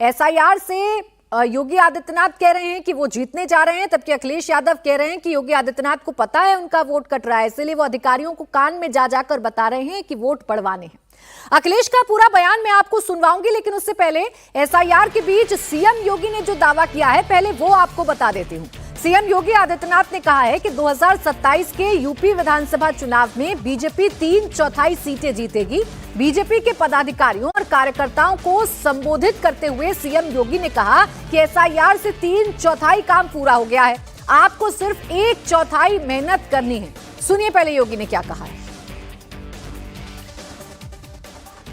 SIR से योगी आदित्यनाथ कह रहे हैं कि वो जीतने जा रहे हैं, जबकि अखिलेश यादव कह रहे हैं कि योगी आदित्यनाथ को पता है उनका वोट कट रहा है, इसलिए वो अधिकारियों को कान में जा जाकर बता रहे हैं कि वोट पड़वाने हैं। अखिलेश का पूरा बयान मैं आपको सुनवाऊंगी, लेकिन उससे पहले एसआईआर के बीच सीएम योगी ने जो दावा किया है पहले वो आपको बता देती हूं। सीएम योगी आदित्यनाथ ने कहा है कि 2027 के यूपी विधानसभा चुनाव में बीजेपी 3/4 सीटें जीतेगी। बीजेपी के पदाधिकारियों और कार्यकर्ताओं को संबोधित करते हुए सीएम योगी ने कहा कि एसआईआर से 3/4 काम पूरा हो गया है, आपको सिर्फ 1/4 मेहनत करनी है। सुनिए पहले योगी ने क्या कहा है।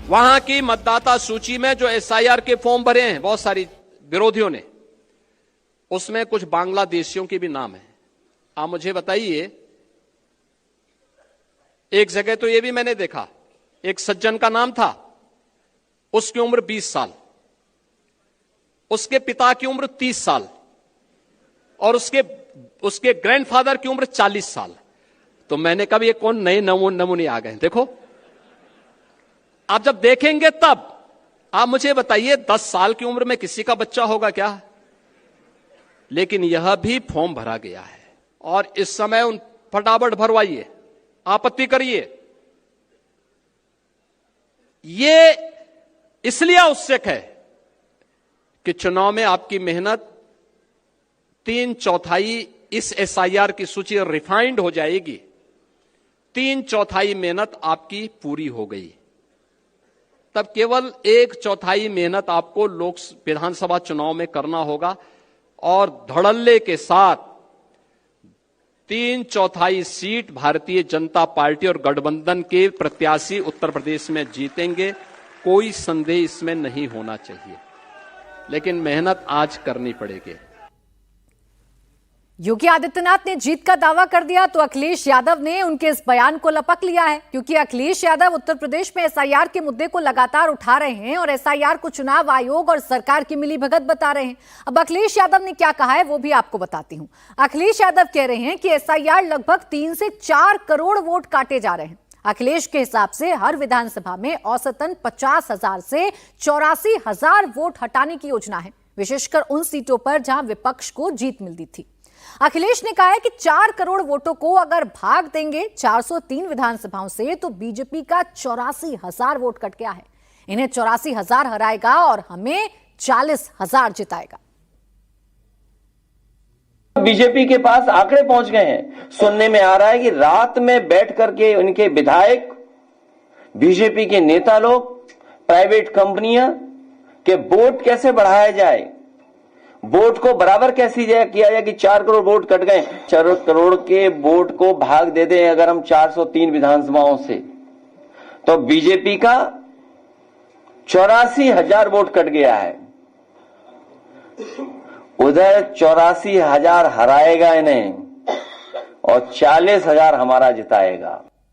वहां की मतदाता सूची में जो एसआईआर के फॉर्म भरे हैं बहुत सारी विरोधियों ने, उसमें कुछ बांग्लादेशियों के भी नाम है। आप मुझे बताइए, एक जगह तो यह भी मैंने देखा, एक सज्जन का नाम था, उसकी उम्र 20 साल, उसके पिता की उम्र 30 साल और उसके ग्रैंडफादर की उम्र 40 साल। तो मैंने कहा ये कौन नए नमूने आ गए। देखो, आप जब देखेंगे तब आप मुझे बताइए 10 साल की उम्र में किसी का बच्चा होगा क्या? लेकिन यह भी फॉर्म भरा गया है और इस समय उन फटाफट भरवाइए, आपत्ति करिए। ये इसलिए आवश्यक है कि चुनाव में आपकी मेहनत 3/4 इस एसआईआर की सूची रिफाइंड हो जाएगी, 3/4 मेहनत आपकी पूरी हो गई, तब केवल 1/4 मेहनत आपको विधानसभा चुनाव में करना होगा और धड़ल्ले के साथ 3/4 सीट भारतीय जनता पार्टी और गठबंधन के प्रत्याशी उत्तर प्रदेश में जीतेंगे। कोई संदेह इसमें नहीं होना चाहिए, लेकिन मेहनत आज करनी पड़ेगी। योगी आदित्यनाथ ने जीत का दावा कर दिया तो अखिलेश यादव ने उनके इस बयान को लपक लिया है, क्योंकि अखिलेश यादव उत्तर प्रदेश में एसआईआर के मुद्दे को लगातार उठा रहे हैं और एसआईआर को चुनाव आयोग और सरकार की मिलीभगत बता रहे हैं। अब अखिलेश यादव ने क्या कहा है वो भी आपको बताती हूं। अखिलेश यादव कह रहे हैं कि एसआईआर लगभग 3 से 4 करोड़ वोट काटे जा रहे हैं। अखिलेश के हिसाब से हर विधानसभा में औसतन 50,000 से 84,000 वोट हटाने की योजना है, विशेषकर उन सीटों पर जहां विपक्ष को जीत मिलती थी। अखिलेश ने कहा है कि 4 करोड़ वोटों को अगर भाग देंगे 403 विधानसभाओं से तो बीजेपी का 84,000 वोट कट गया है। इन्हें 84,000 हराएगा और हमें 40,000 जिताएगा। बीजेपी के पास आंकड़े पहुंच गए हैं। सुनने में आ रहा है कि रात में बैठ करके उनके विधायक, बीजेपी के नेता लोग, प्राइवेट कंपनियां के वोट कैसे बढ़ाया जाए, वोट को बराबर कैसे किया जाए कि 4 करोड़ वोट कट गए। 4 करोड़ के वोट को भाग दे दें अगर हम 403 विधानसभाओं से, तो बीजेपी का 84,000 वोट कट गया है। उधर 84,000 हराएगा इन्हें और 40,000 हमारा जिताएगा।